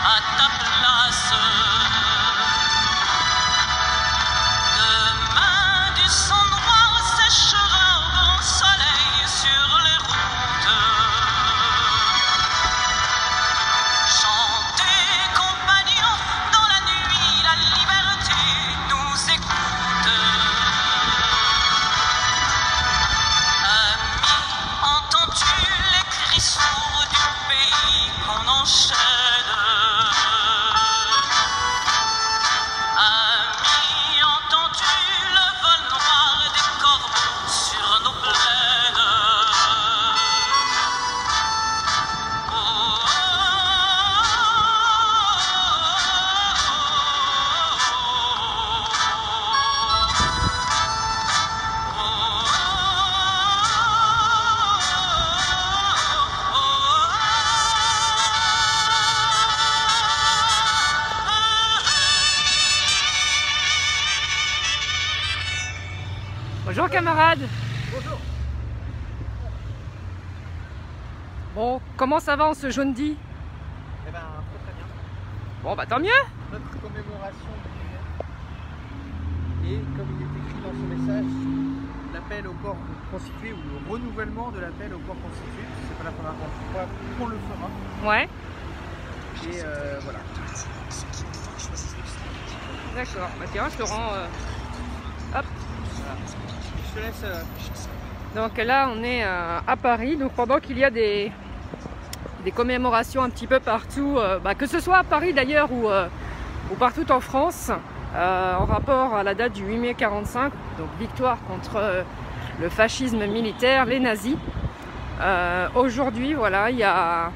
à ta place. Demain du sang noir séchera au grand soleil sur les routes. Chantez, compagnons, dans la nuit la liberté nous écoute. Amis, entends-tu les cris sourds du pays qu'on enchaîne? Amis, entends-tu le vol noir des corbeaux sur nos plaines? Oh, oh, Bonjour camarades. Bonjour. Bon, comment ça va en ce jeudi? Eh ben, très bien. Bon bah tant mieux. Notre commémoration du et comme il est écrit dans ce message, l'appel au corps constitué ou le renouvellement de l'appel au corps constitué, parce que c'est pas la première fois qu'on le fera. Ouais. Et voilà. D'accord. Bah tiens, je te rends... Hop. Voilà. Je te laisse. Donc là, on est à Paris. Donc pendant qu'il y a des commémorations un petit peu partout, que ce soit à Paris d'ailleurs ou partout en France, en rapport à la date du 8 mai 45, donc victoire contre le fascisme militaire, les nazis. Aujourd'hui, voilà, il y a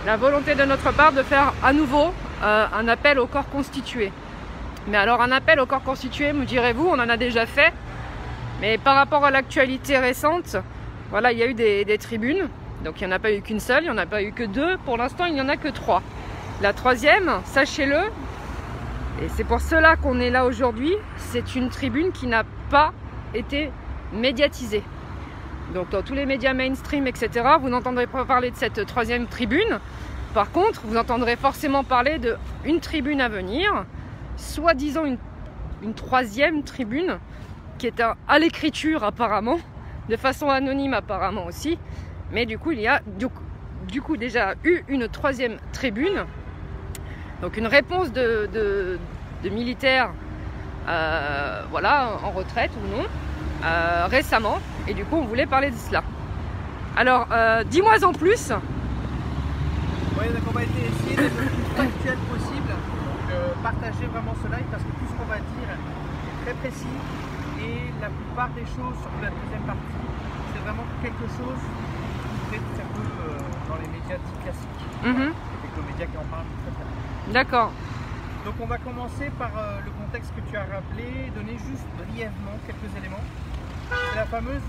la volonté de notre part de faire à nouveau un appel au corps constitué. Mais alors un appel au corps constitué, me direz-vous, on en a déjà fait. Mais par rapport à l'actualité récente, voilà, il y a eu des tribunes. Donc il n'y en a pas eu qu'une seule, il n'y en a pas eu que deux. Pour l'instant, il n'y en a que 3. La troisième, sachez-le, et c'est pour cela qu'on est là aujourd'hui, c'est une tribune qui n'a pas été médiatisée. Donc dans tous les médias mainstream, etc., vous n'entendrez pas parler de cette troisième tribune. Par contre, vous entendrez forcément parler d'une tribune à venir, soi-disant une troisième tribune, qui est à l'écriture apparemment, de façon anonyme apparemment aussi. Mais du coup, il y a du coup déjà eu une troisième tribune, donc une réponse de militaires, voilà, en retraite ou non, récemment. Et du coup, on voulait parler de cela. Alors, dis-moi en plus. Oui, donc on va essayer d'être le plus factuel possible. Donc partager vraiment ce live parce que tout ce qu'on va dire est très précis. Et la plupart des choses, surtout la deuxième partie, c'est vraiment quelque chose qui est un peu dans les médias dits classiques. Avec le média qui en parle très très bien. D'accord. Donc on va commencer par le contexte que tu as rappelé, donner juste brièvement quelques éléments. C'est la fameuse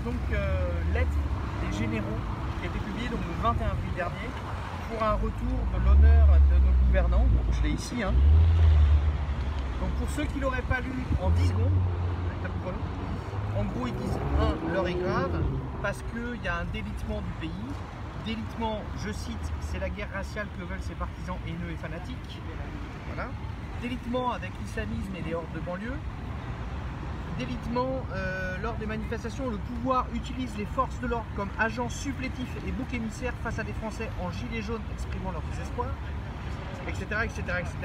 lettre des généraux qui a été publiée donc, le 21 avril dernier pour un retour de l'honneur de nos gouvernants. Donc, je l'ai ici. Hein. Donc pour ceux qui ne l'auraient pas lu en 10 secondes, en gros, ils disent l'heure est grave parce qu'il y a un délitement du pays. Délitement, je cite, c'est la guerre raciale que veulent ces partisans haineux et fanatiques. Voilà. Délitement avec l'islamisme et les hordes de banlieue. Délitement lors des manifestations, le pouvoir utilise les forces de l'ordre comme agents supplétifs et boucs émissaires face à des Français en gilets jaunes exprimant leur désespoir, etc., etc., etc.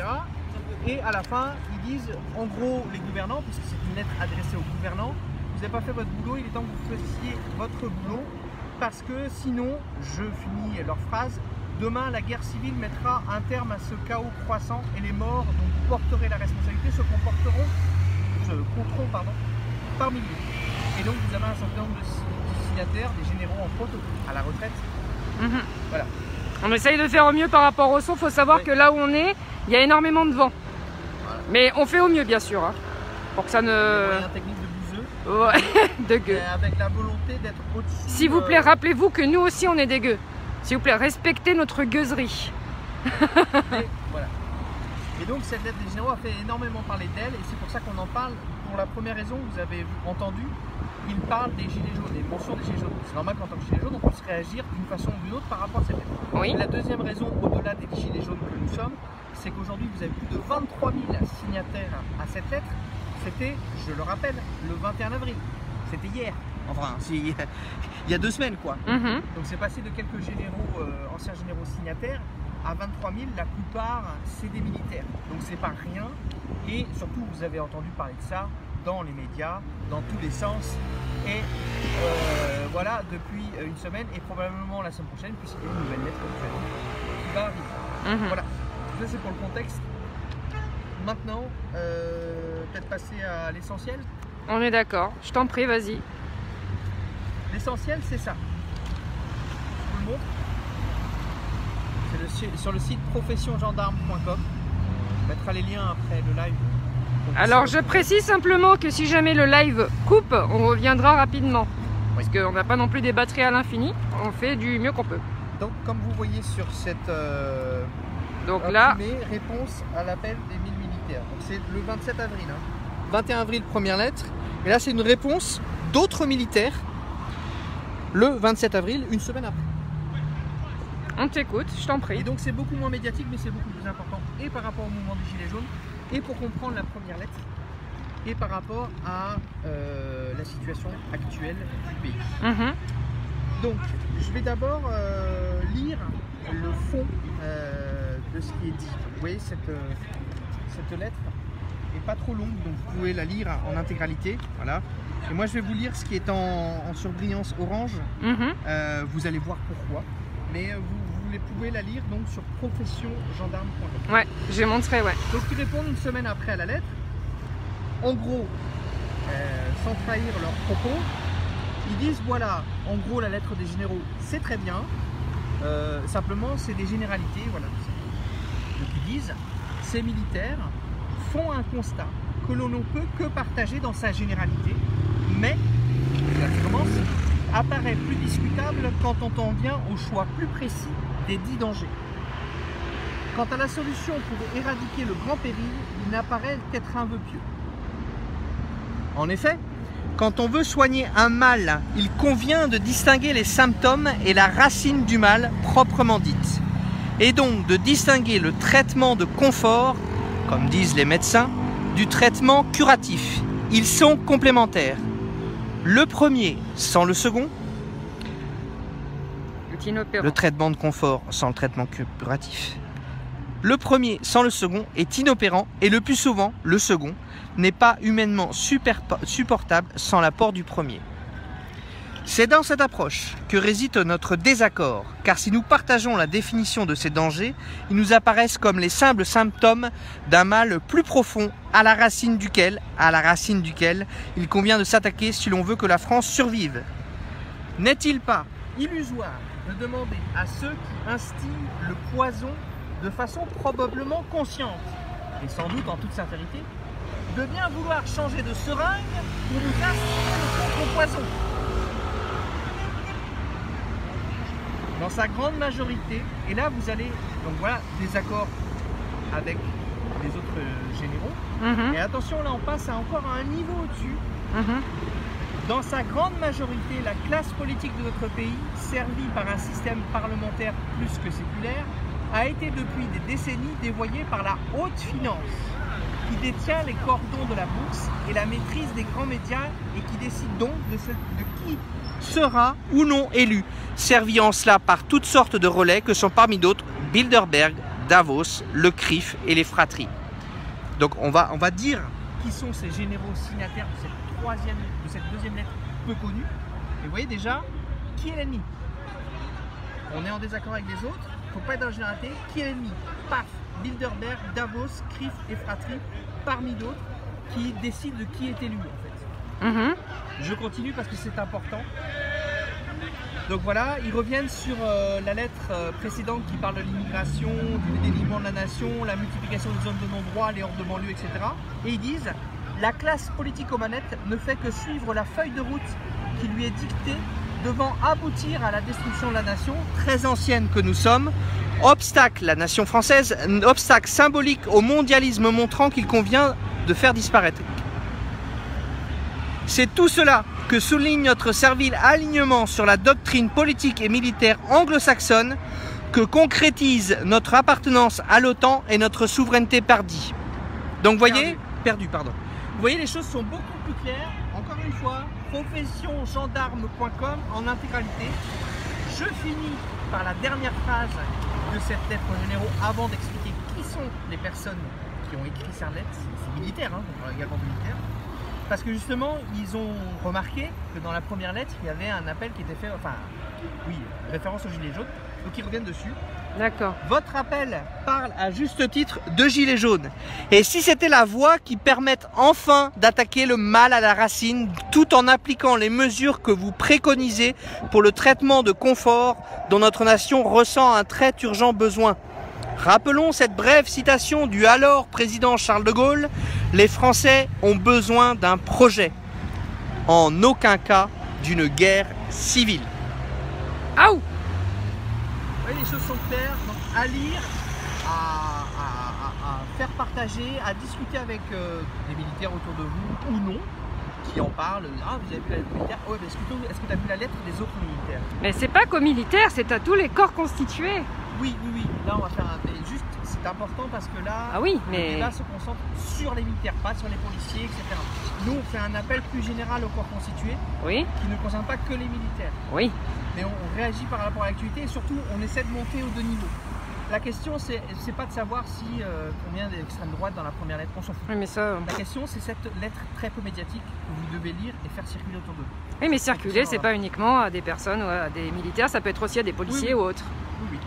Et à la fin, ils disent, en gros, les gouvernants, puisque c'est une lettre adressée aux gouvernants, vous n'avez pas fait votre boulot, il est temps que vous fassiez votre boulot, parce que sinon, je finis leur phrase, demain la guerre civile mettra un terme à ce chaos croissant et les morts dont vous porterez la responsabilité se compteront par milliers. Et donc vous avez un certain nombre de signataires, des généraux en photo, à la retraite. Voilà. On essaye de faire au mieux par rapport au son. Il faut savoir que là où on est, il y a énormément de vent. Voilà. Mais on fait au mieux, bien sûr, hein, pour que ça ne... Moyen technique de bouseux. Ouais, de gueux. Avec la volonté d'être au-dessus. S'il vous plaît, rappelez-vous que nous aussi, on est des gueux. S'il vous plaît, respectez notre gueuserie. Voilà. Et donc cette lettre des généraux a fait énormément parler d'elle et c'est pour ça qu'on en parle. Pour la première raison, vous avez entendu, il parle des gilets jaunes, des mentions des gilets jaunes. C'est normal qu'en tant que gilet jaune, on puisse réagir d'une façon ou d'une autre par rapport à cette lettre. Oui. Et la deuxième raison, au-delà des gilets jaunes que nous sommes, c'est qu'aujourd'hui vous avez plus de 23 000 signataires à cette lettre. C'était, je le rappelle, le 21 avril. C'était hier. Enfin, il y a 2 semaines quoi. Donc c'est passé de quelques généraux, anciens généraux signataires à 23 000. La plupart, c'est des militaires. Donc c'est pas rien. Et surtout, vous avez entendu parler de ça dans les médias, dans tous les sens. Et voilà, depuis une semaine et probablement la semaine prochaine, puisqu'il y a une nouvelle lettre qui va arriver. Voilà, ça c'est pour le contexte. Maintenant, peut-être passer à l'essentiel. On est d'accord, je t'en prie, vas-y. L'essentiel, c'est ça. Je vous le montre. C'est sur le site professiongendarme.com. On mettra les liens après le live. Alors je précise simplement que si jamais le live coupe, on reviendra rapidement. Parce qu'on n'a pas non plus des batteries à l'infini, on fait du mieux qu'on peut. Donc comme vous voyez sur cette donc là, réponse à l'appel des 1000 militaires. Donc c'est le 27 avril. 21 avril, première lettre. Et là c'est une réponse d'autres militaires le 27 avril, une semaine après. On t'écoute, je t'en prie. Et donc c'est beaucoup moins médiatique, mais c'est beaucoup plus important. Et par rapport au mouvement des Gilets jaunes, et pour comprendre la première lettre, et par rapport à la situation actuelle du pays. Donc je vais d'abord lire le fond de ce qui est dit. Vous voyez, cette lettre n'est pas trop longue, donc vous pouvez la lire en intégralité. Voilà. Et moi je vais vous lire ce qui est en surbrillance orange. Vous allez voir pourquoi. Mais vous pouvez la lire donc sur professiongendarme.com. Ouais, je montrerai, ouais. Donc ils répondent une semaine après à la lettre. En gros, sans trahir leurs propos, ils disent voilà, en gros la lettre des généraux c'est très bien, simplement c'est des généralités, voilà. Donc ils disent, ces militaires font un constat que l'on ne peut que partager dans sa généralité, mais, là je commence, apparaît plus discutable quand on en vient au choix plus précis des dits dangers. Quant à la solution pour éradiquer le grand péril, il n'apparaît qu'être un vœu pieux. En effet, quand on veut soigner un mal, il convient de distinguer les symptômes et la racine du mal proprement dite, et donc de distinguer le traitement de confort, comme disent les médecins, du traitement curatif. Ils sont complémentaires. Le premier sans le second, le traitement de confort sans le traitement curatif. Le premier sans le second est inopérant et le plus souvent, le second n'est pas humainement supportable sans l'apport du premier. C'est dans cette approche que réside notre désaccord, car si nous partageons la définition de ces dangers, ils nous apparaissent comme les simples symptômes d'un mal plus profond à la racine duquel il convient de s'attaquer si l'on veut que la France survive. N'est-il pas illusoire de demander à ceux qui instillent le poison de façon probablement consciente, et sans doute en toute sincérité, de bien vouloir changer de seringue pour nous instiller le contre-poison? Dans sa grande majorité, et là vous allez, donc voilà, des accords avec les autres généraux, et attention là on passe à encore un niveau au-dessus. Dans sa grande majorité, la classe politique de notre pays, servie par un système parlementaire plus que séculaire, a été depuis des décennies dévoyée par la haute finance, qui détient les cordons de la bourse et la maîtrise des grands médias et qui décide donc de qui sera ou non élu, servi en cela par toutes sortes de relais que sont parmi d'autres Bilderberg, Davos, le CRIF et les fratries. Donc on va dire qui sont ces généraux signataires de cette deuxième lettre peu connue. Et vous voyez déjà qui est l'ennemi. On est en désaccord avec les autres, il ne faut pas être dans la généralité. Qui est l'ennemi? Paf, Bilderberg, Davos, CRIF et fratries, parmi d'autres, qui décident de qui est élu en fait. Je continue parce que c'est important. Donc voilà, ils reviennent sur la lettre précédente qui parle de l'immigration, du délitement de la nation, la multiplication des zones de non-droit, les hordes de banlieue, etc. Et ils disent, la classe politique aux manettes ne fait que suivre la feuille de route qui lui est dictée, devant aboutir à la destruction de la nation, très ancienne que nous sommes, obstacle, la nation française, obstacle symbolique au mondialisme montrant qu'il convient de faire disparaître. C'est tout cela que souligne notre servile alignement sur la doctrine politique et militaire anglo-saxonne, que concrétise notre appartenance à l'OTAN et notre souveraineté perdue. Donc vous voyez, perdue, pardon. Vous voyez, les choses sont beaucoup plus claires. Encore une fois, professiongendarme.com en intégralité. Je finis par la dernière phrase de cette lettre aux généraux avant d'expliquer qui sont les personnes qui ont écrit cette lettre. C'est militaire, hein, on parle également de militaire. Parce que justement, ils ont remarqué que dans la première lettre, il y avait un appel qui était fait, enfin, oui, référence aux gilets jaunes, donc ils reviennent dessus. D'accord. Votre appel parle à juste titre de gilets jaunes. Et si c'était la voie qui permette enfin d'attaquer le mal à la racine, tout en appliquant les mesures que vous préconisez pour le traitement de confort dont notre nation ressent un très urgent besoin. Rappelons cette brève citation du alors président Charles de Gaulle. Les Français ont besoin d'un projet, en aucun cas d'une guerre civile. Aouh! Oui, les choses sont claires, donc à lire, à faire partager, à discuter avec des militaires autour de vous ou non, qui en parlent. Ah, vous avez vu la lettre militaire? Ouais, mais est-ce que tu as vu la lettre des autres militaires? Mais c'est pas qu'aux militaires, c'est à tous les corps constitués. Oui. Là, on va faire un. Juste, c'est important parce que là, Ah oui, mais... le débat se concentre sur les militaires, pas sur les policiers, etc. Nous, on fait un appel plus général aux corps constitués Oui, qui ne concerne pas que les militaires. oui. Mais on réagit par rapport à l'actualité et surtout, on essaie de monter aux deux niveaux. La question, c'est pas de savoir si combien d'extrême droite dans la première lettre, on s'en fout. Oui, mais ça... La question, c'est cette lettre très peu médiatique que vous devez lire et faire circuler autour de vous. Oui, mais circuler, c'est pas uniquement à des personnes ou à des militaires, ça peut être aussi à des policiers Oui. ou autres. Oui.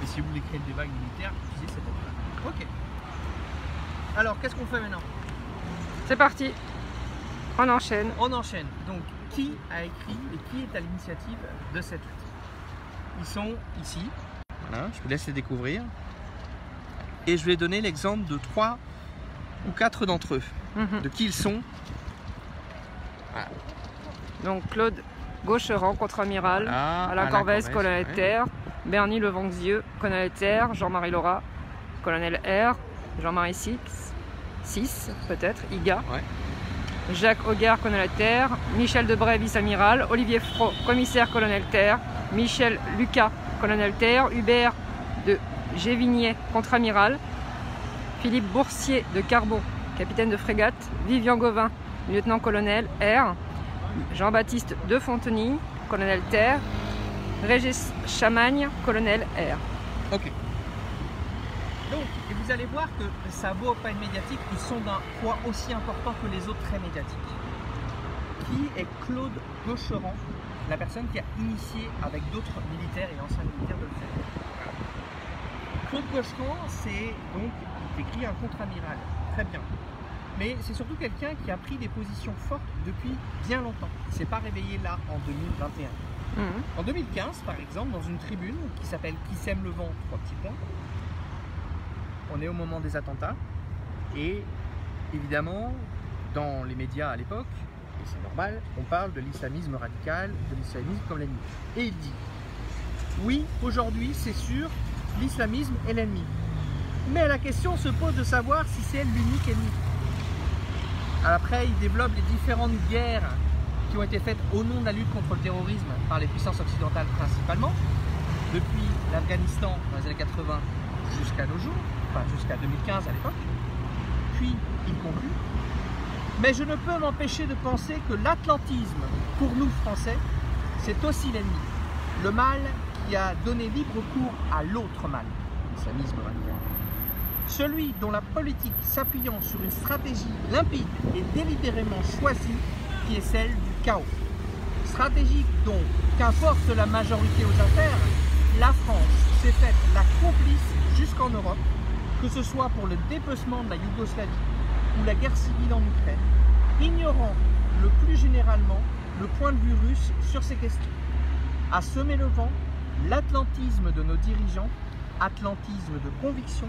Et si vous voulez créer le débat militaire, utilisez cette lettre-là. Ok. Alors, qu'est-ce qu'on fait maintenant? C'est parti. On enchaîne. On enchaîne. Donc, qui a écrit et qui est à l'initiative de cette lettre? Ils sont ici. Voilà, je vous laisse les découvrir. Et je vais donner l'exemple de 3 ou 4 d'entre eux. De qui ils sont. Voilà. Donc Claude Gaucheran, contre-amiral. Voilà, Alain Corvès, colonel ouais. Terre. Bernie Levanxieux, colonel Terre. Jean-Marie Laura, colonel R. Jean-Marie 6 peut-être. IGA. Ouais. Jacques Hogar, colonel Terre. Michel Debray, vice-amiral. Olivier Fro, commissaire, colonel Terre. Michel Lucas, colonel Terre. Hubert de Gévigné, contre-amiral. Philippe Boursier de Carbon, capitaine de frégate. Vivian Gauvin, lieutenant-colonel R. Jean-Baptiste de Fontenay, colonel Terre. Régis Chamagne, colonel R. Ok. Donc, et vous allez voir que ça vaut pas une médiatique, ils sont d'un poids aussi important que les autres très médiatiques. Qui est Claude Gaucheran, la personne qui a initié avec d'autres militaires et anciens militaires de le faire. Claude Gaucheran, c'est donc écrit un contre-amiral. Très bien. Mais c'est surtout quelqu'un qui a pris des positions fortes depuis bien longtemps. Il ne s'est pas réveillé là en 2021. En 2015, par exemple, dans une tribune qui s'appelle Qui sème le vent, 3 petits points, on est au moment des attentats et évidemment, dans les médias à l'époque, et c'est normal, on parle de l'islamisme radical, de l'islamisme comme l'ennemi. Et il dit, oui, aujourd'hui, c'est sûr, l'islamisme est l'ennemi. Mais la question se pose de savoir si c'est l'unique ennemi. Après, il développe les différentes guerres qui ont été faites au nom de la lutte contre le terrorisme par les puissances occidentales principalement, depuis l'Afghanistan dans les années 80 jusqu'à nos jours, enfin jusqu'à 2015 à l'époque, puis il conclut. Mais je ne peux m'empêcher de penser que l'atlantisme, pour nous Français, c'est aussi l'ennemi, le mal qui a donné libre cours à l'autre mal, l'islamisme radical. Celui dont la politique s'appuyant sur une stratégie limpide et délibérément choisie, qui est celle du chaos. Stratégie dont, qu'importe la majorité aux affaires, la France s'est faite la complice jusqu'en Europe, que ce soit pour le dépecement de la Yougoslavie ou la guerre civile en Ukraine, ignorant le plus généralement le point de vue russe sur ces questions. À semer le vent, l'atlantisme de nos dirigeants, atlantisme de conviction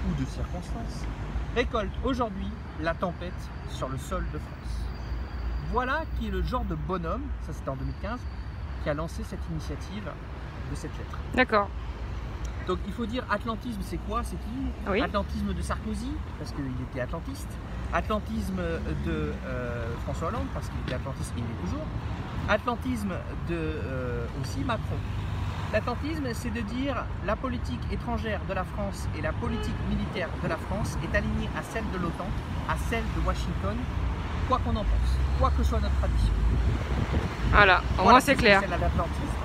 ou de circonstances, récolte aujourd'hui la tempête sur le sol de France. Voilà qui est le genre de bonhomme, ça c'était en 2015, qui a lancé cette initiative de cette lettre. D'accord. Donc il faut dire atlantisme, c'est quoi? C'est qui? Oui. Atlantisme de Sarkozy, parce qu'il était atlantiste. Atlantisme de François Hollande, parce qu'il était atlantiste et il est toujours. Atlantisme de aussi Macron. L'atlantisme, c'est de dire la politique étrangère de la France et la politique militaire de la France est alignée à celle de l'OTAN, à celle de Washington, quoi qu'on en pense, quoi que soit notre tradition. Voilà, au moins c'est clair. C'est l'atlantisme,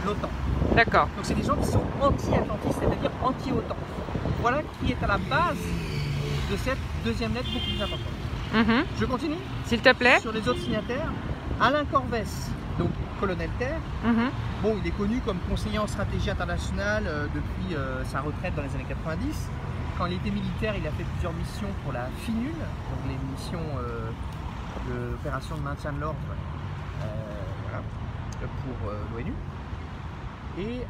l'OTAN. D'accord. Donc c'est des gens qui sont anti-atlantistes, c'est-à-dire anti-OTAN. Voilà qui est à la base de cette deuxième lettre beaucoup plus importante. Je continue. S'il te plaît. Sur les autres signataires, Alain Corvès, donc colonel Terre. Bon, il est connu comme conseiller en stratégie internationale depuis sa retraite dans les années 90. Quand il était militaire, il a fait plusieurs missions pour la FINUL, donc les missions d'opération de maintien de l'ordre voilà, pour l'ONU. Et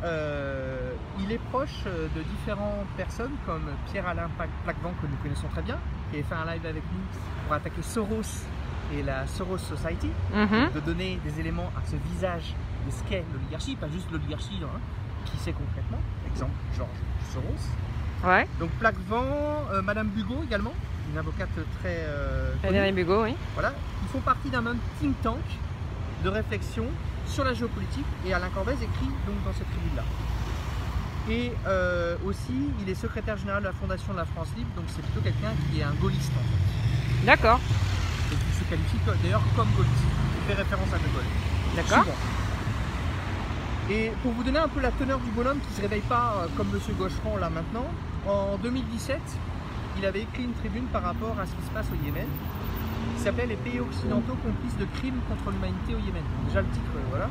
il est proche de différentes personnes comme Pierre-Alain Plaquevent, que nous connaissons très bien, qui a fait un live avec nous pour attaquer Soros et la Soros Society, de donner des éléments à ce visage de ce qu'est l'oligarchie, pas juste l'oligarchie, hein, qui c'est concrètement, exemple Georges Soros. Ouais. Donc Plaquevent, Madame Bugot également, une avocate très Valérie Bugot, oui. Voilà, ils font partie d'un même think tank de réflexion sur la géopolitique, et Alain Corvès écrit donc dans cette tribune-là. Et aussi, il est secrétaire général de la Fondation de la France Libre, donc c'est plutôt quelqu'un qui est un gaulliste en fait. D'accord. Et qui se qualifie d'ailleurs comme gaulliste. Il fait référence à De Gaulle. D'accord. Et pour vous donner un peu la teneur du bonhomme qui ne se réveille pas comme M. Gaucheron là maintenant, en 2017, il avait écrit une tribune par rapport à ce qui se passe au Yémen, qui s'appelait Les pays occidentaux complices de crimes contre l'humanité au Yémen. Donc déjà le titre, voilà.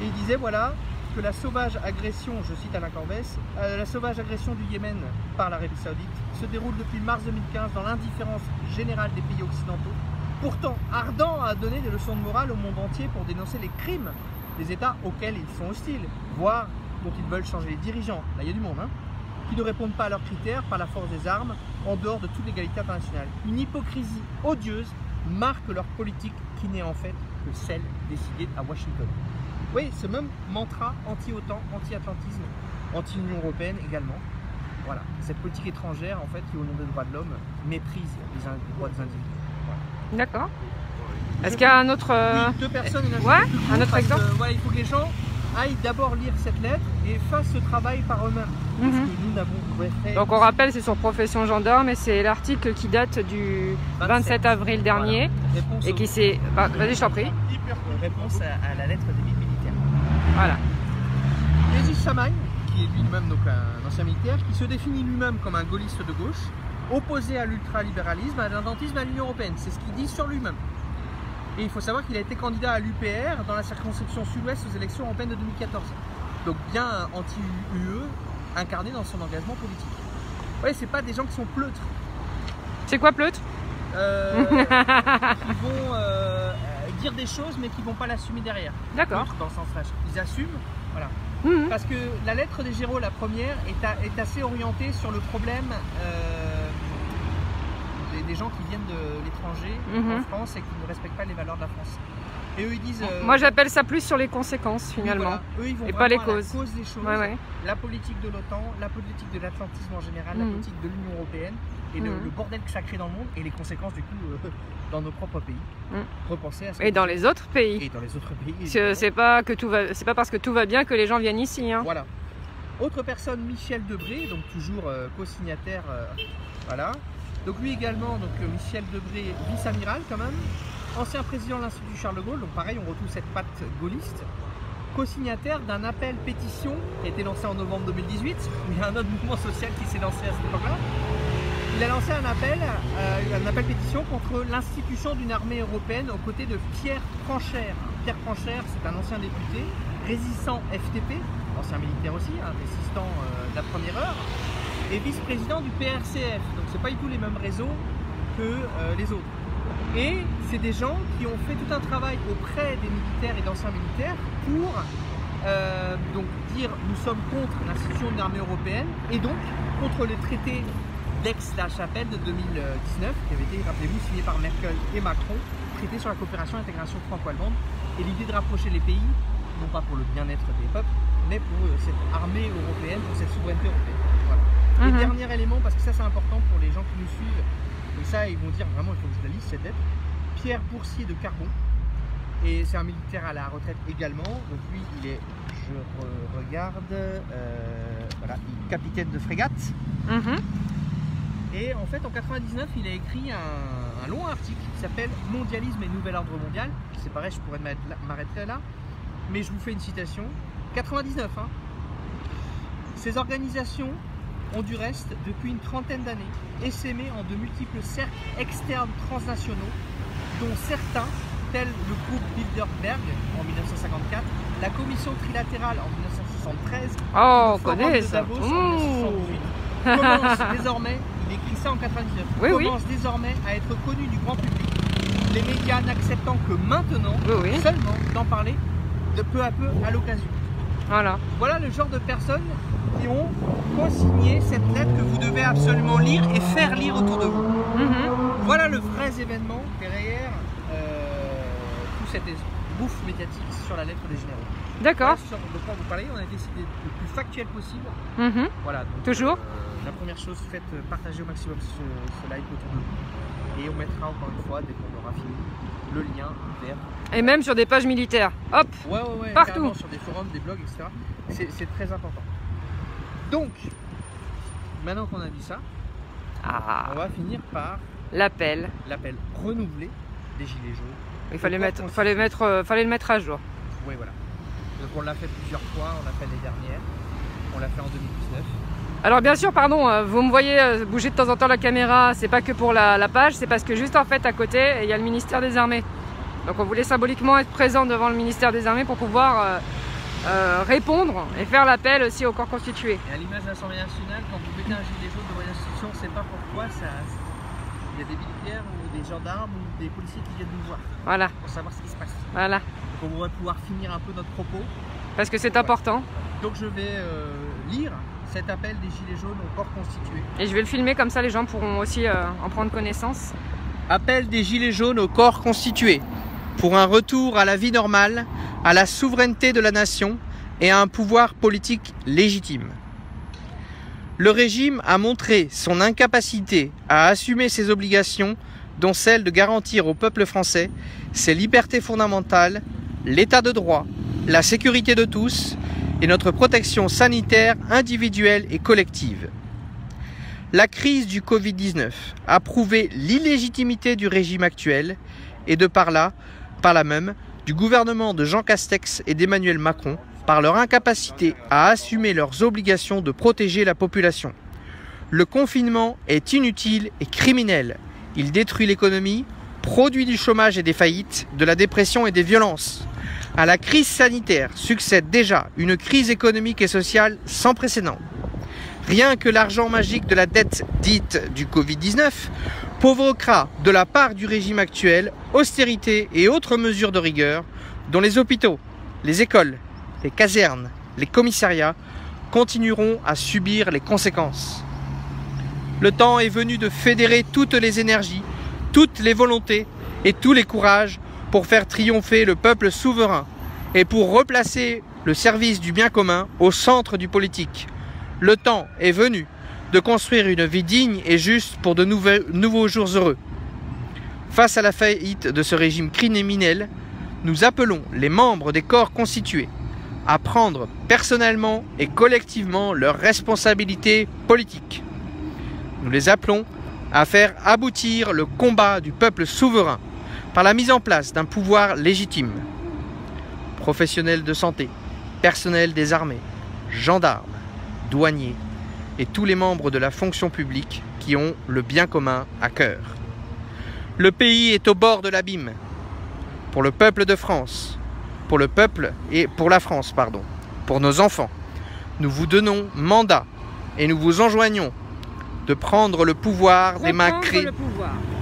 Et il disait voilà que la sauvage agression, je cite Alain Corvès, la sauvage agression du Yémen par l'Arabie Saoudite se déroule depuis mars 2015 dans l'indifférence générale des pays occidentaux, pourtant ardents à donner des leçons de morale au monde entier pour dénoncer les crimes des États auxquels ils sont hostiles, voire dont ils veulent changer les dirigeants. Là il y a du monde, hein, qui ne répondent pas à leurs critères par la force des armes, en dehors de toute légalité internationale. Une hypocrisie odieuse marque leur politique qui n'est en fait que celle décidée à Washington. Oui, ce même mantra anti-OTAN, anti-atlantisme, anti-Union européenne également. Voilà, cette politique étrangère en fait qui au nom des droits de l'homme méprise les droits des individus. Voilà. D'accord. Est-ce qu'il y a un autre... Oui, deux personnes, ouais, un autre exemple. Voilà, il faut que les gens aillent d'abord lire cette lettre et fassent ce travail par eux-mêmes. Parce que nous n'avons fait... Donc on rappelle, c'est sur Profession Gendarme et c'est l'article qui date du 27 avril dernier. Voilà. Et qui s'est... Vas-y, je t'en prie. Réponse à la lettre des militaires. Voilà. Régis Chamagne, qui est lui-même donc un ancien militaire, qui se définit lui-même comme un gaulliste de gauche, opposé à l'ultralibéralisme, à l'atlantisme, à l'Union européenne. C'est ce qu'il dit sur lui-même. Et il faut savoir qu'il a été candidat à l'UPR dans la circonscription sud-ouest aux élections européennes de 2014. Donc bien anti-UE, incarné dans son engagement politique. Ouais, c'est pas des gens qui sont pleutres. C'est quoi pleutre? Qui vont dire des choses mais qui vont pas l'assumer derrière. D'accord. Dans le sens flash. Ils assument, voilà. Parce que la lettre des Géraud, la première, est assez orientée sur le problème des gens qui viennent de l'étranger en France et qui ne respectent pas les valeurs de la France. Et eux ils disent... Moi j'appelle ça plus sur les conséquences finalement, oui, voilà. Eux, ils vont et pas les causes. La cause des choses, la politique de l'OTAN, la politique de l'atlantisme en général, la politique de l'Union européenne et le bordel que ça crée dans le monde et les conséquences du coup dans nos propres pays. Repenser à ça. Et dans les autres pays. Et dans les autres pays. C'est pas parce que tout va bien que les gens viennent ici. Hein. Voilà. Autre personne, Michel Debré, donc toujours co-signataire, voilà. Donc lui également, donc Michel Debré, vice-amiral quand même, ancien président de l'Institut Charles de Gaulle, donc pareil on retrouve cette patte gaulliste, co-signataire d'un appel pétition qui a été lancé en novembre 2018, où il y a un autre mouvement social qui s'est lancé à cette époque-là. Il a lancé un appel pétition contre l'institution d'une armée européenne aux côtés de Pierre Pranchère. Pierre Pranchère, c'est un ancien député, résistant FTP, ancien militaire aussi, résistant de la première heure, et vice-président du PRCF. Donc c'est pas du tout les mêmes réseaux que les autres. Et c'est des gens qui ont fait tout un travail auprès des militaires et d'anciens militaires pour donc dire nous sommes contre l'institution d'une armée européenne et donc contre le traité d'Aix-la-Chapelle de 2019 qui avait été, rappelez-vous, signé par Merkel et Macron, traité sur la coopération et l'intégration franco-allemande, et l'idée de rapprocher les pays, non pas pour le bien-être des peuples, mais pour cette armée européenne, pour cette souveraineté européenne. Voilà. Et dernier élément, parce que ça c'est important pour les gens qui nous suivent, et ça ils vont dire vraiment il faut que je la lise cette lettre, Pierre Boursier de Carbon, et c'est un militaire à la retraite également. Donc lui, il est, regarde, voilà, il est capitaine de frégate. Et en fait, en 99, il a écrit un long article qui s'appelle Mondialisme et nouvel ordre mondial. C'est pareil, je pourrais m'arrêter là, mais je vous fais une citation. 99, hein. Ces organisations ont du reste, depuis une trentaine d'années, essaimé en de multiples cercles externes transnationaux, dont certains, tels le groupe Bilderberg en 1954, la commission trilatérale en 1973, Oh, on le forum connaît de ça. Davos en 1978, commence désormais, il écrit ça en 99, Oui, oui. commence désormais à être connu du grand public, les médias n'acceptant que maintenant Oui, oui. seulement d'en parler de peu à peu à l'occasion. Voilà. Voilà le genre de personnes qui ont consigné cette lettre que vous devez absolument lire et faire lire autour de vous. Voilà le vrai événement derrière toute cette bouffe médiatique sur la lettre des généraux. D'accord. Voilà de quoi vous parlez, on a décidé le plus factuel possible. Voilà, donc, Toujours. la première chose, faites partager au maximum ce live autour de vous. Et on mettra encore une fois, dès qu'on aura fini, le lien vers. Et même sur des pages militaires. Hop. Ouais, Partout. carrément, sur des forums, des blogs, etc. C'est très important. Donc, maintenant qu'on a dit ça, on va finir par L'appel. l'appel renouvelé des Gilets jaunes. Il fallait le mettre à jour. Oui, voilà. Donc on l'a fait plusieurs fois, on l'a fait l'année dernière, on l'a fait en 2019. Alors bien sûr, pardon, vous me voyez bouger de temps en temps la caméra, c'est pas que pour la page, c'est parce que juste en fait à côté, il y a le ministère des Armées. Donc on voulait symboliquement être présent devant le ministère des Armées pour pouvoir répondre et faire l'appel aussi au corps constitué. Et à l'image de l'Assemblée nationale, quand vous mettez un gilet jaune devant une institution, on ne sait pas pourquoi il y a des militaires ou des gendarmes ou des policiers qui viennent nous voir Voilà, pour savoir ce qui se passe. voilà. Donc on va pouvoir finir un peu notre propos. Parce que c'est important. Donc je vais lire cet appel des Gilets jaunes au corps constitué. Et je vais le filmer comme ça, les gens pourront aussi en prendre connaissance. Appel des Gilets jaunes au corps constitué pour un retour à la vie normale, à la souveraineté de la nation et à un pouvoir politique légitime. Le régime a montré son incapacité à assumer ses obligations, dont celle de garantir au peuple français ses libertés fondamentales, l'état de droit, la sécurité de tous et notre protection sanitaire individuelle et collective. La crise du Covid-19 a prouvé l'illégitimité du régime actuel et de par là même, du gouvernement de Jean Castex et d'Emmanuel Macron par leur incapacité à assumer leurs obligations de protéger la population. Le confinement est inutile et criminel. Il détruit l'économie, produit du chômage et des faillites, de la dépression et des violences. À la crise sanitaire succède déjà une crise économique et sociale sans précédent. Rien que l'argent magique de la dette dite du Covid-19 provoquera de la part du régime actuel austérité et autres mesures de rigueur dont les hôpitaux, les écoles, les casernes, les commissariats continueront à subir les conséquences. Le temps est venu de fédérer toutes les énergies, toutes les volontés et tous les courages pour faire triompher le peuple souverain et pour replacer le service du bien commun au centre du politique. Le temps est venu de construire une vie digne et juste pour de nouveaux jours heureux. Face à la faillite de ce régime criminel, nous appelons les membres des corps constitués à prendre personnellement et collectivement leurs responsabilités politiques. Nous les appelons à faire aboutir le combat du peuple souverain par la mise en place d'un pouvoir légitime. Professionnels de santé, personnel des armées, gendarmes, douaniers et tous les membres de la fonction publique qui ont le bien commun à cœur. Le pays est au bord de l'abîme. Pour le peuple de France, pour le peuple et pour la France, pardon, pour nos enfants, nous vous donnons mandat et nous vous enjoignons de prendre le pouvoir des mains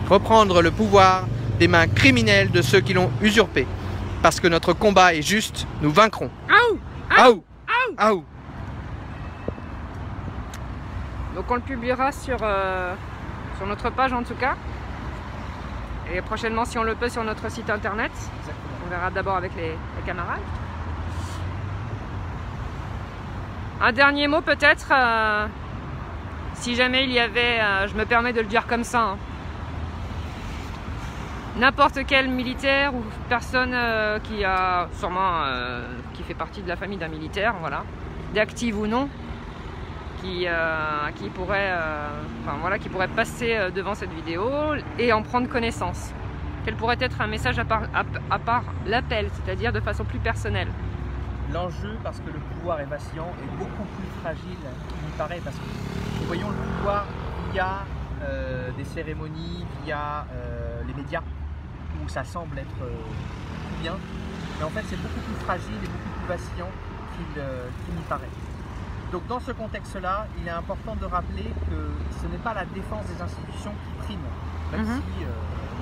reprendre le pouvoir des mains criminelles de ceux qui l'ont usurpé. Parce que notre combat est juste, nous vaincrons. Aou! Aou! Aou! Donc on le publiera sur notre page en tout cas. Et prochainement si on le peut sur notre site internet. Exactement. On verra d'abord avec les camarades. Un dernier mot peut-être, si jamais il y avait, je me permets de le dire comme ça, hein, n'importe quel militaire ou personne qui a sûrement qui fait partie de la famille d'un militaire, voilà, d'active ou non, qui pourrait passer devant cette vidéo et en prendre connaissance. Quel pourrait être un message à part l'appel, c'est-à-dire de façon plus personnelle. L'enjeu, parce que le pouvoir est vacillant, est beaucoup plus fragile qu'il n'y paraît, parce que nous voyons le pouvoir via des cérémonies, via les médias, où ça semble être tout bien, mais en fait c'est beaucoup plus fragile et beaucoup plus vacillant qu'il n'y paraît. Donc dans ce contexte-là, il est important de rappeler que ce n'est pas la défense des institutions qui prime, même si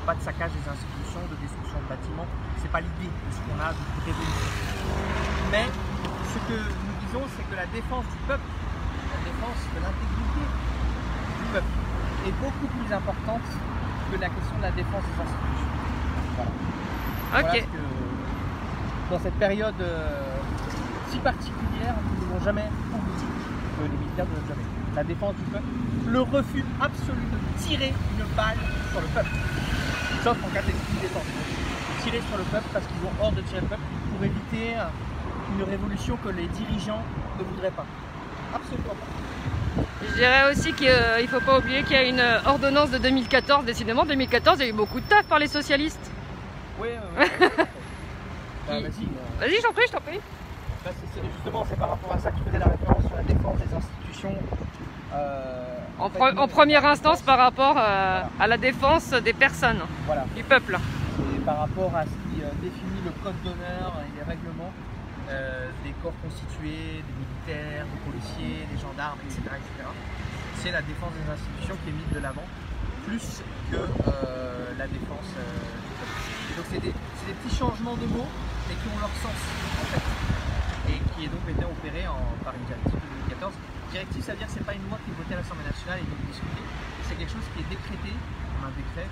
pas de saccage des institutions, de destruction de bâtiments, c'est pas l'idée de ce qu'on a de révolution. Mais ce que nous disons, c'est que la défense du peuple, la défense de l'intégrité du peuple est beaucoup plus importante que la question de la défense des institutions. Voilà. Ok. Voilà que, dans cette période si particulière, nous ne devons jamais oublier que les militaires ne doivent jamais. La défense du peuple, le refus absolu de tirer une balle sur le peuple. Sauf en cas d'exclusion défense. Tirer sur le peuple parce qu'ils ont hors de tirer le peuple pour éviter une révolution que les dirigeants ne voudraient pas. Absolument pas. Je dirais aussi qu'il ne faut pas oublier qu'il y a une ordonnance de 2014. Décidément, 2014, il y a eu beaucoup de taf par les socialistes. Oui, vas-y. Vas-y, je t'en prie. Justement, c'est par rapport à ça que je faisais la référence sur la défense des institutions. En première instance, par rapport à la défense des personnes, voilà, du peuple. Et par rapport à ce qui définit le code d'honneur et les règlements des corps constitués, des militaires, des policiers, des gendarmes, etc. C'est la défense des institutions qui est mise de l'avant, plus que la défense du peuple. Donc c'est des petits changements de mots, mais qui ont leur sens en fait. Et qui est donc été opéré par une directive de 2014. Directive, ça veut dire que ce n'est pas une loi qui est votée à l'Assemblée nationale et donc discutée, c'est quelque chose qui est décrété, comme un décret,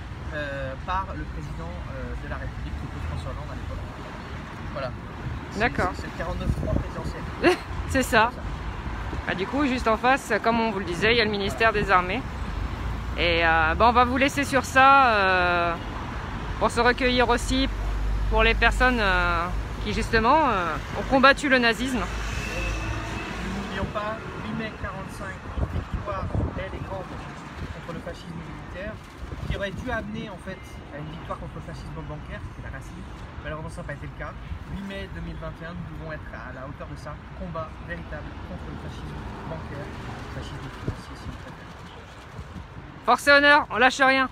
par le président de la République, qui était François Hollande à l'époque. Voilà. D'accord. C'est le 49.3 présidentiel. C'est ça. Ah, du coup, juste en face, comme on vous le disait, il y a le ministère des Armées. Et on va vous laisser sur ça pour se recueillir aussi pour les personnes qui justement ont combattu le nazisme. N'oublions pas, 8 mai 45, une victoire belle et grande contre le fascisme militaire, qui aurait dû amener en fait à une victoire contre le fascisme bancaire, c'était la racine. Malheureusement, ça n'a pas été le cas. 8 mai 2021, nous devons être à la hauteur de ça. Combat véritable contre le fascisme bancaire, le fascisme financier, si vous préférez. Force et honneur, on lâche rien.